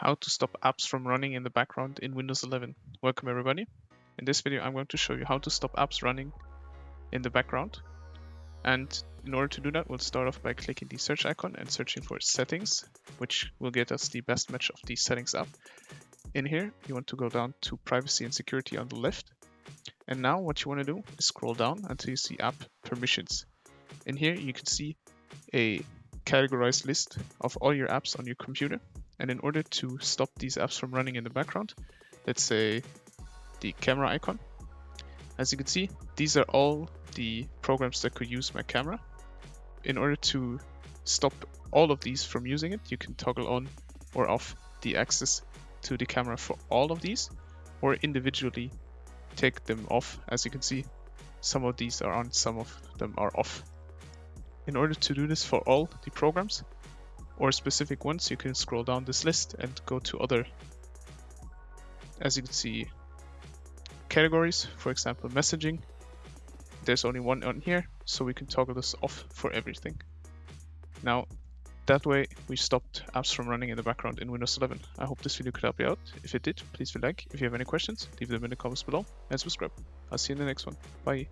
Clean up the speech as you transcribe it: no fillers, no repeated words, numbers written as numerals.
how to stop apps from running in the background in Windows 11. Welcome everybody. In this video I'm going to show you how to stop apps running in the background. And in order to do that, we'll start off by clicking the search icon and searching for settings, which will get us the best match of the settings app. In here, you want to go down to privacy and security on the left. And now what you want to do is scroll down until you see app permissions. In here, you can see a categorized list of all your apps on your computer. And in order to stop these apps from running in the background, let's say the camera icon. As you can see, these are all the programs that could use my camera. In order to stop all of these from using it, you can toggle on or off the access to the camera for all of these, or individually take them off. As you can see, some of these are on, some of them are off. In order to do this for all the programs or specific ones, you can scroll down this list and go to other. As you can see, categories, for example, messaging. There's only one on here, so we can toggle this off for everything. Now, that way we stopped apps from running in the background in Windows 11. I hope this video could help you out. If it did, please leave a like. If you have any questions, leave them in the comments below and subscribe. I'll see you in the next one. Bye.